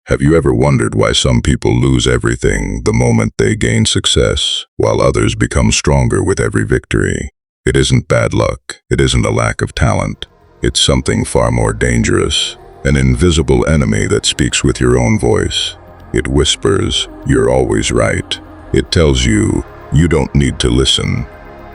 Have you ever wondered why some people lose everything the moment they gain success, while others become stronger with every victory? It isn't bad luck. It isn't a lack of talent. It's something far more dangerous. An invisible enemy that speaks with your own voice. It whispers, "You're always right." It tells you, "You don't need to listen."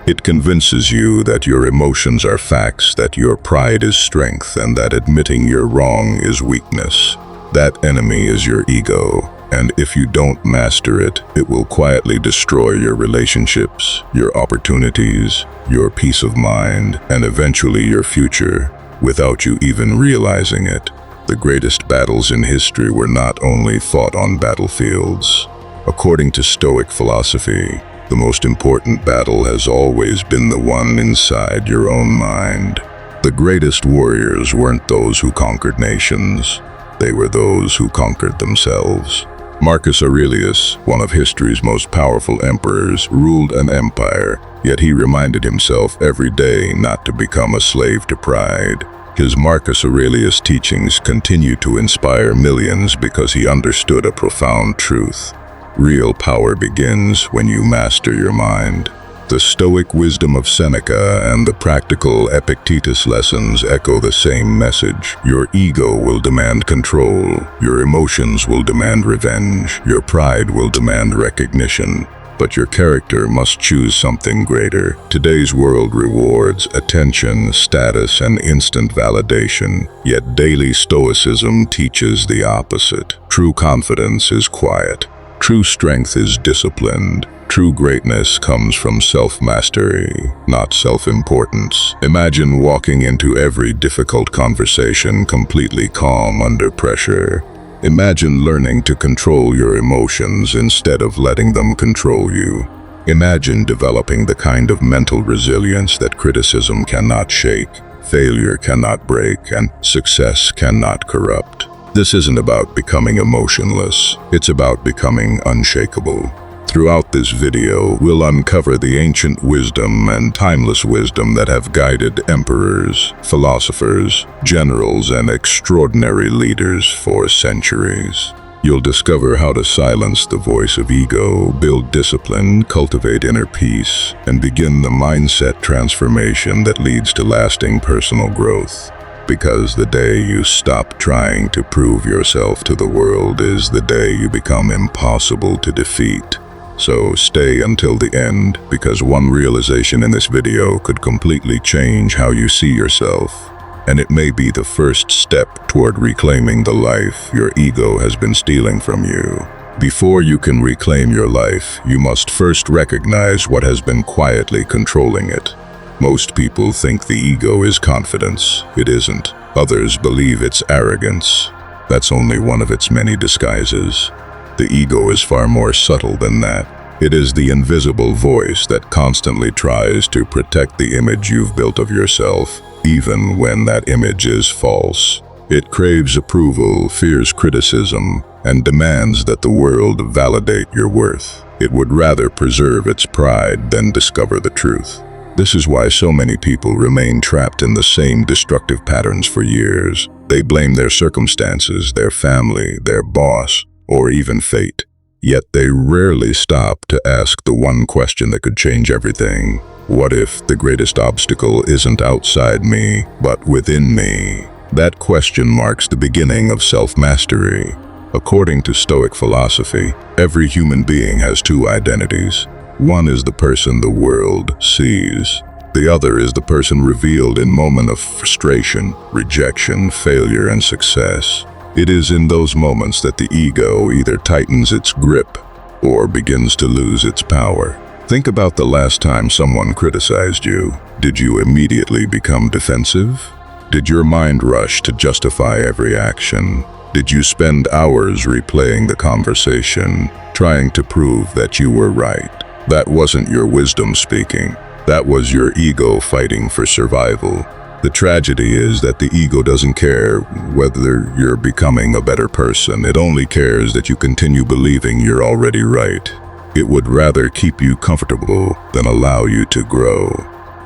It convinces you that your emotions are facts, that your pride is strength, and that admitting you're wrong is weakness. That enemy is your ego, and if you don't master it, it will quietly destroy your relationships, your opportunities, your peace of mind, and eventually your future, without you even realizing it. The greatest battles in history were not only fought on battlefields. According to Stoic philosophy, the most important battle has always been the one inside your own mind. The greatest warriors weren't those who conquered nations. They were those who conquered themselves. Marcus Aurelius, one of history's most powerful emperors, ruled an empire, yet he reminded himself every day not to become a slave to pride. His Marcus Aurelius teachings continue to inspire millions because he understood a profound truth. Real power begins when you master your mind. The Stoic wisdom of Seneca and the practical Epictetus lessons echo the same message. Your ego will demand control, your emotions will demand revenge, your pride will demand recognition, but your character must choose something greater. Today's world rewards attention, status, and instant validation, yet daily Stoicism teaches the opposite. True confidence is quiet. True strength is disciplined. True greatness comes from self-mastery, not self-importance. Imagine walking into every difficult conversation completely calm under pressure. Imagine learning to control your emotions instead of letting them control you. Imagine developing the kind of mental resilience that criticism cannot shake, failure cannot break, and success cannot corrupt. This isn't about becoming emotionless, it's about becoming unshakable. Throughout this video, we'll uncover the ancient wisdom and timeless wisdom that have guided emperors, philosophers, generals, and extraordinary leaders for centuries. You'll discover how to silence the voice of ego, build discipline, cultivate inner peace, and begin the mindset transformation that leads to lasting personal growth. Because the day you stop trying to prove yourself to the world is the day you become impossible to defeat. So stay until the end, because one realization in this video could completely change how you see yourself. And it may be the first step toward reclaiming the life your ego has been stealing from you. Before you can reclaim your life, you must first recognize what has been quietly controlling it. Most people think the ego is confidence. It isn't. Others believe it's arrogance. That's only one of its many disguises. The ego is far more subtle than that. It is the invisible voice that constantly tries to protect the image you've built of yourself, even when that image is false. It craves approval, fears criticism, and demands that the world validate your worth. It would rather preserve its pride than discover the truth. This is why so many people remain trapped in the same destructive patterns for years. They blame their circumstances, their family, their boss, or even fate. Yet they rarely stop to ask the one question that could change everything. What if the greatest obstacle isn't outside me, but within me? That question marks the beginning of self-mastery. According to Stoic philosophy, every human being has two identities. One is the person the world sees. The other is the person revealed in moments of frustration, rejection, failure, and success. It is in those moments that the ego either tightens its grip or begins to lose its power. Think about the last time someone criticized you. Did you immediately become defensive? Did your mind rush to justify every action? Did you spend hours replaying the conversation, trying to prove that you were right? That wasn't your wisdom speaking. That was your ego fighting for survival. The tragedy is that the ego doesn't care whether you're becoming a better person. It only cares that you continue believing you're already right. It would rather keep you comfortable than allow you to grow.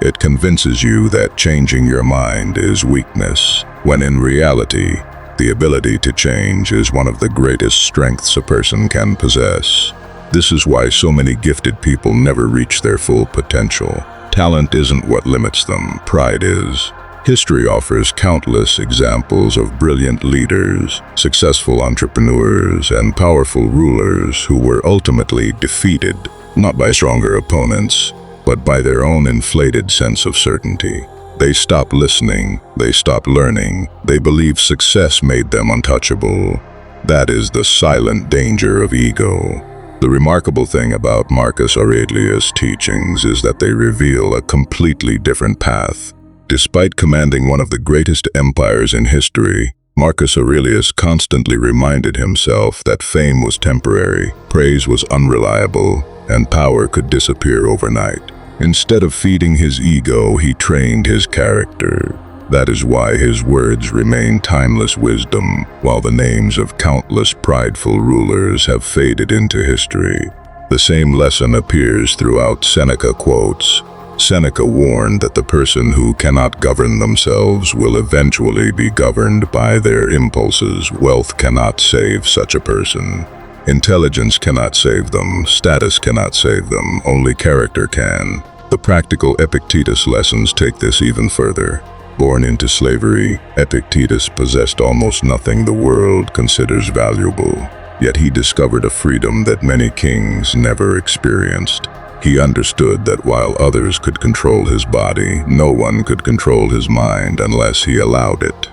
It convinces you that changing your mind is weakness, when in reality, The ability to change is one of the greatest strengths a person can possess. This is why so many gifted people never reach their full potential. Talent isn't what limits them, pride is. History offers countless examples of brilliant leaders, successful entrepreneurs, and powerful rulers who were ultimately defeated, not by stronger opponents, but by their own inflated sense of certainty. They stopped listening, they stopped learning, they believed success made them untouchable. That is the silent danger of ego. The remarkable thing about Marcus Aurelius' teachings is that they reveal a completely different path. Despite commanding one of the greatest empires in history, Marcus Aurelius constantly reminded himself that fame was temporary, praise was unreliable, and power could disappear overnight. Instead of feeding his ego, he trained his character. That is why his words remain timeless wisdom, while the names of countless prideful rulers have faded into history. The same lesson appears throughout Seneca quotes. Seneca warned that the person who cannot govern themselves will eventually be governed by their impulses. Wealth cannot save such a person. Intelligence cannot save them, status cannot save them, only character can. The practical Epictetus lessons take this even further. Born into slavery, Epictetus possessed almost nothing the world considers valuable. Yet he discovered a freedom that many kings never experienced. He understood that while others could control his body, no one could control his mind unless he allowed it.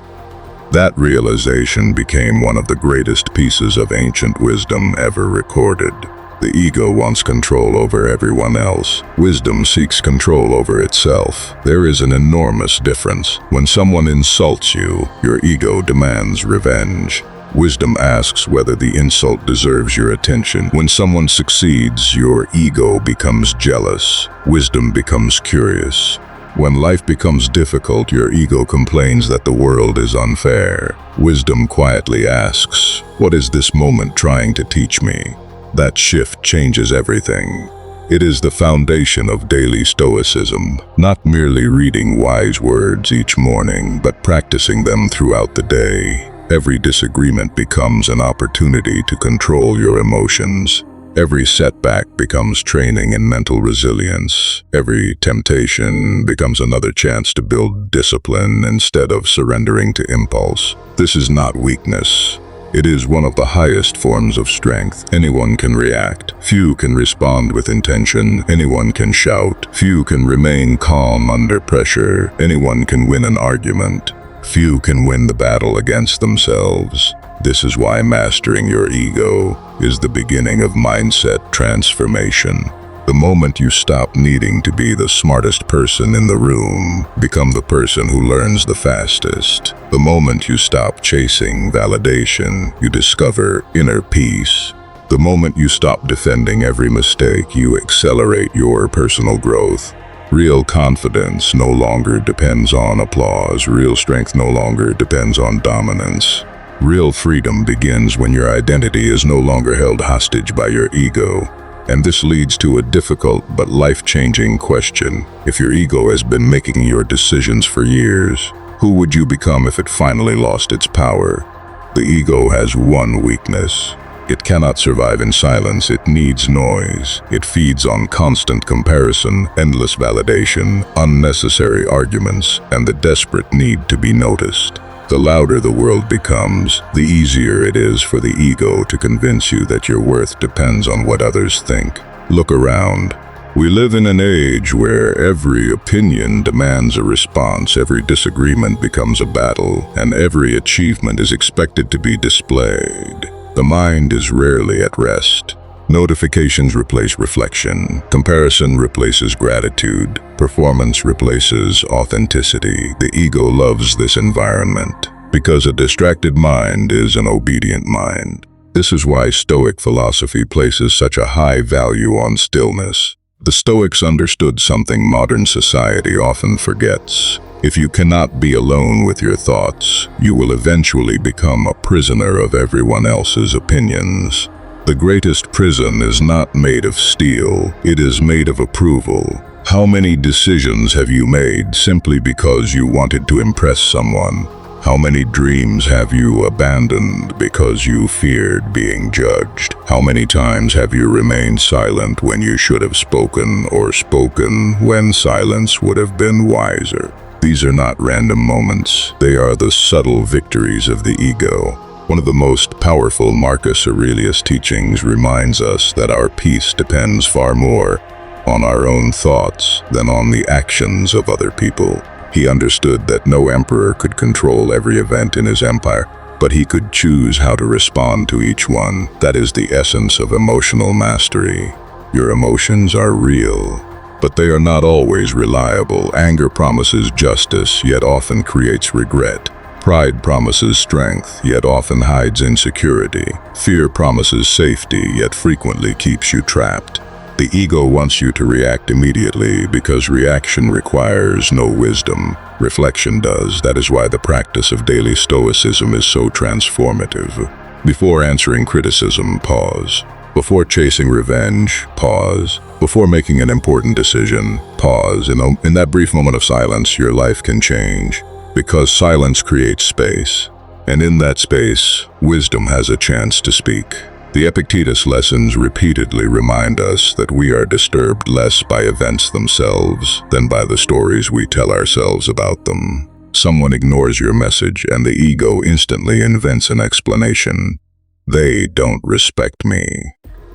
That realization became one of the greatest pieces of ancient wisdom ever recorded. The ego wants control over everyone else. Wisdom seeks control over itself. There is an enormous difference. When someone insults you, your ego demands revenge. Wisdom asks whether the insult deserves your attention. When someone succeeds, your ego becomes jealous. Wisdom becomes curious. When life becomes difficult, your ego complains that the world is unfair. Wisdom quietly asks, "What is this moment trying to teach me?" That shift changes everything. It is the foundation of daily Stoicism, not merely reading wise words each morning, but practicing them throughout the day. Every disagreement becomes an opportunity to control your emotions. Every setback becomes training in mental resilience. Every temptation becomes another chance to build discipline instead of surrendering to impulse. This is not weakness. It is one of the highest forms of strength. Anyone can react. Few can respond with intention. Anyone can shout. Few can remain calm under pressure. Anyone can win an argument. Few can win the battle against themselves. This is why mastering your ego is the beginning of mindset transformation. The moment you stop needing to be the smartest person in the room, become the person who learns the fastest. The moment you stop chasing validation, you discover inner peace. The moment you stop defending every mistake, you accelerate your personal growth. Real confidence no longer depends on applause. Real strength no longer depends on dominance. Real freedom begins when your identity is no longer held hostage by your ego. And this leads to a difficult but life-changing question. If your ego has been making your decisions for years, who would you become if it finally lost its power? The ego has one weakness. It cannot survive in silence. It needs noise. It feeds on constant comparison, endless validation, unnecessary arguments, and the desperate need to be noticed. The louder the world becomes, the easier it is for the ego to convince you that your worth depends on what others think. Look around. We live in an age where every opinion demands a response, every disagreement becomes a battle, and every achievement is expected to be displayed. The mind is rarely at rest. Notifications replace reflection. Comparison replaces gratitude. Performance replaces authenticity. The ego loves this environment because a distracted mind is an obedient mind. This is why Stoic philosophy places such a high value on stillness. The Stoics understood something modern society often forgets. If you cannot be alone with your thoughts, you will eventually become a prisoner of everyone else's opinions. The greatest prison is not made of steel, it is made of approval. How many decisions have you made simply because you wanted to impress someone? How many dreams have you abandoned because you feared being judged? How many times have you remained silent when you should have spoken, or spoken when silence would have been wiser? These are not random moments. They are the subtle victories of the ego. One of the most powerful Marcus Aurelius teachings reminds us that our peace depends far more on our own thoughts than on the actions of other people. He understood that no emperor could control every event in his empire, but he could choose how to respond to each one. That is the essence of emotional mastery. Your emotions are real, but they are not always reliable. Anger promises justice, yet often creates regret. Pride promises strength, yet often hides insecurity. Fear promises safety, yet frequently keeps you trapped. The ego wants you to react immediately because reaction requires no wisdom. Reflection does. That is why the practice of daily Stoicism is so transformative. Before answering criticism, pause. Before chasing revenge, pause. Before making an important decision, pause. In that brief moment of silence, your life can change. Because silence creates space. And in that space, wisdom has a chance to speak. The Epictetus lessons repeatedly remind us that we are disturbed less by events themselves than by the stories we tell ourselves about them. Someone ignores your message and the ego instantly invents an explanation. They don't respect me.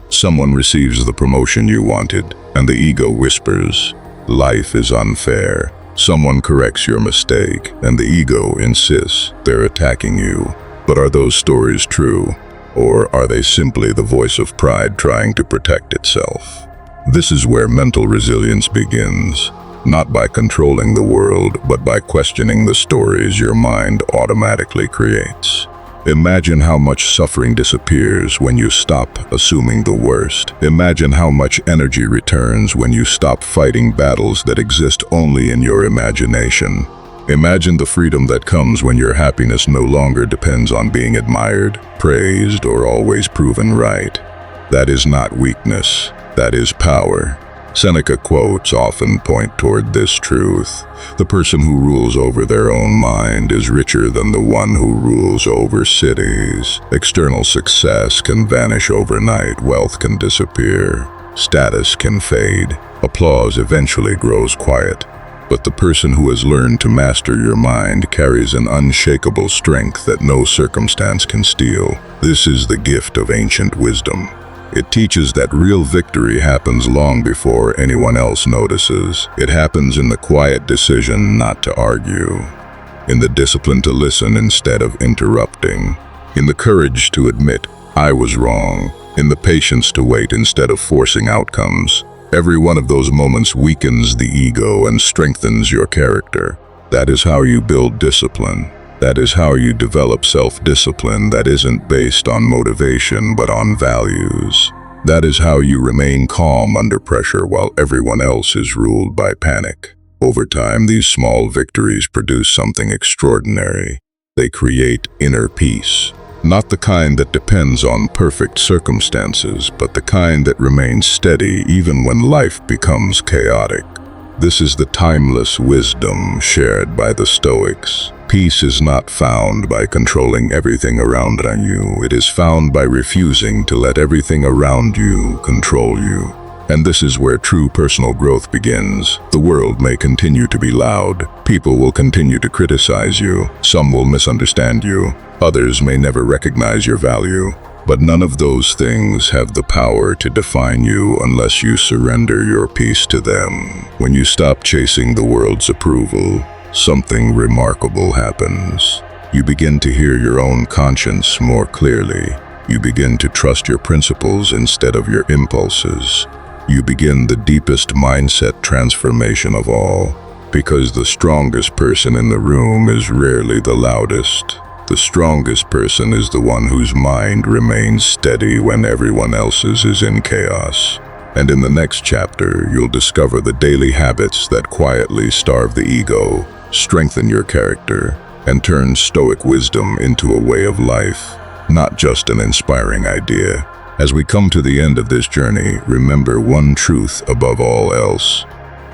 Someone receives the promotion you wanted and the ego whispers, life is unfair. Someone corrects your mistake and the ego insists they're attacking you. But are those stories true? Or are they simply the voice of pride trying to protect itself? This is where mental resilience begins, not by controlling the world, but by questioning the stories your mind automatically creates. Imagine how much suffering disappears when you stop assuming the worst. Imagine how much energy returns when you stop fighting battles that exist only in your imagination. Imagine the freedom that comes when your happiness no longer depends on being admired, praised, or always proven right. That is not weakness, that is power. Seneca quotes often point toward this truth. The person who rules over their own mind is richer than the one who rules over cities. External success can vanish overnight, wealth can disappear, status can fade, applause eventually grows quiet. But the person who has learned to master your mind carries an unshakable strength that no circumstance can steal. This is the gift of ancient wisdom. It teaches that real victory happens long before anyone else notices. It happens in the quiet decision not to argue, in the discipline to listen instead of interrupting, in the courage to admit, I was wrong, in the patience to wait instead of forcing outcomes. Every one of those moments weakens the ego and strengthens your character. That is how you build discipline. That is how you develop self-discipline that isn't based on motivation but on values. That is how you remain calm under pressure while everyone else is ruled by panic. Over time, these small victories produce something extraordinary. They create inner peace. Not the kind that depends on perfect circumstances, but the kind that remains steady even when life becomes chaotic. This is the timeless wisdom shared by the Stoics. Peace is not found by controlling everything around you. It is found by refusing to let everything around you control you. And this is where true personal growth begins. The world may continue to be loud. People will continue to criticize you. Some will misunderstand you. Others may never recognize your value. But none of those things have the power to define you unless you surrender your peace to them. When you stop chasing the world's approval, something remarkable happens. You begin to hear your own conscience more clearly. You begin to trust your principles instead of your impulses. You begin the deepest mindset transformation of all, because the strongest person in the room is rarely the loudest. The strongest person is the one whose mind remains steady when everyone else's is in chaos. And in the next chapter, you'll discover the daily habits that quietly starve the ego, strengthen your character, and turn Stoic wisdom into a way of life, not just an inspiring idea. As we come to the end of this journey, remember one truth above all else.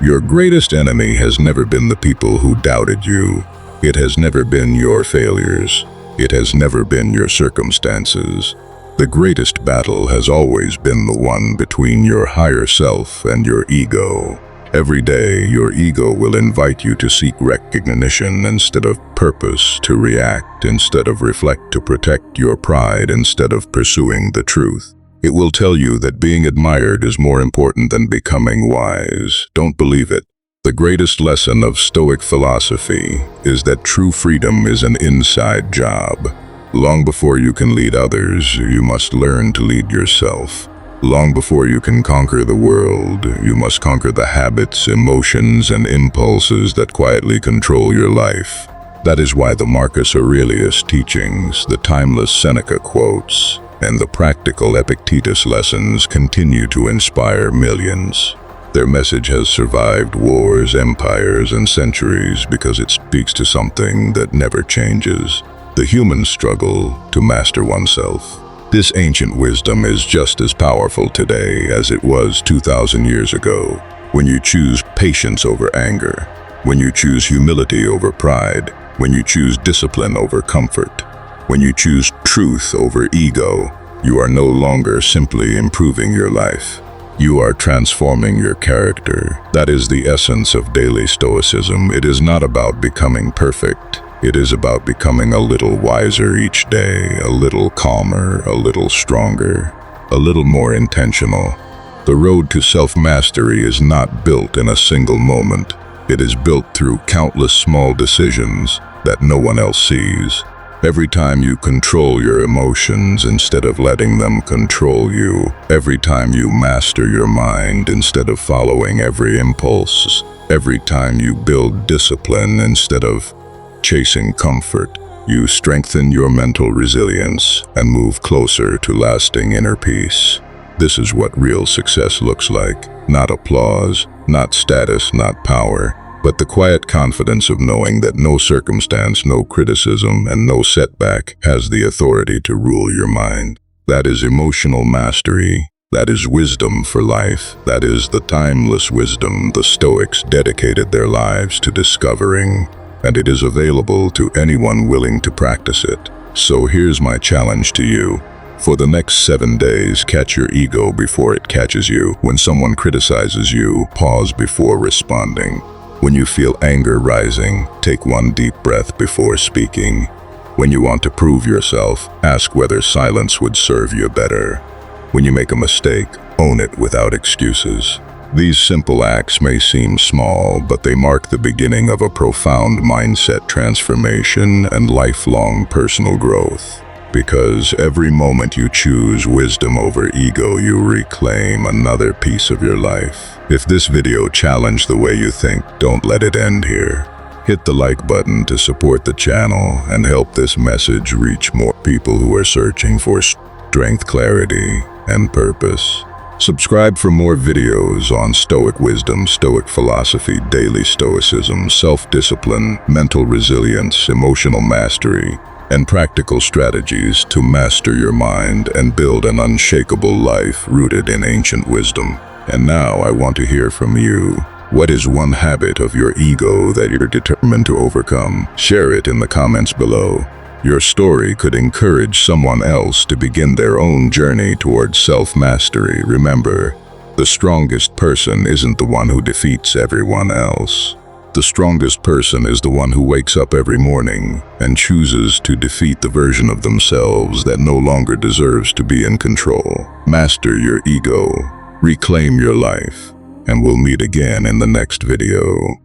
Your greatest enemy has never been the people who doubted you. It has never been your failures. It has never been your circumstances. The greatest battle has always been the one between your higher self and your ego. Every day, your ego will invite you to seek recognition instead of purpose, to react instead of reflect, to protect your pride instead of pursuing the truth. It will tell you that being admired is more important than becoming wise. Don't believe it. The greatest lesson of Stoic philosophy is that true freedom is an inside job. Long before you can lead others, you must learn to lead yourself. Long before you can conquer the world, you must conquer the habits, emotions, and impulses that quietly control your life. That is why the Marcus Aurelius teachings, the timeless Seneca quotes, and the practical Epictetus lessons continue to inspire millions. Their message has survived wars, empires, and centuries because it speaks to something that never changes: the human struggle to master oneself. This ancient wisdom is just as powerful today as it was 2,000 years ago. When you choose patience over anger, when you choose humility over pride, when you choose discipline over comfort, when you choose truth over ego, you are no longer simply improving your life. You are transforming your character. That is the essence of daily Stoicism. It is not about becoming perfect. It is about becoming a little wiser each day, a little calmer, a little stronger, a little more intentional. The road to self-mastery is not built in a single moment. It is built through countless small decisions that no one else sees. Every time you control your emotions instead of letting them control you, every time you master your mind instead of following every impulse, every time you build discipline instead of chasing comfort, you strengthen your mental resilience and move closer to lasting inner peace. This is what real success looks like. Not applause, not status, not power, but the quiet confidence of knowing that no circumstance, no criticism, and no setback has the authority to rule your mind. That is emotional mastery. That is wisdom for life. That is the timeless wisdom the Stoics dedicated their lives to discovering, and it is available to anyone willing to practice it. So here's my challenge to you. For the next 7 days, catch your ego before it catches you. When someone criticizes you, pause before responding. When you feel anger rising, take one deep breath before speaking. When you want to prove yourself, ask whether silence would serve you better. When you make a mistake, own it without excuses. These simple acts may seem small, but they mark the beginning of a profound mindset transformation and lifelong personal growth. Because every moment you choose wisdom over ego, you reclaim another piece of your life. If this video challenged the way you think, don't let it end here. Hit the like button to support the channel and help this message reach more people who are searching for strength, clarity, and purpose. Subscribe for more videos on Stoic wisdom, Stoic philosophy, daily Stoicism, self-discipline, mental resilience, emotional mastery, and practical strategies to master your mind and build an unshakable life rooted in ancient wisdom. And now I want to hear from you. What is one habit of your ego that you're determined to overcome? Share it in the comments below. Your story could encourage someone else to begin their own journey towards self-mastery. Remember, the strongest person isn't the one who defeats everyone else. The strongest person is the one who wakes up every morning and chooses to defeat the version of themselves that no longer deserves to be in control. Master your ego, reclaim your life, and we'll meet again in the next video.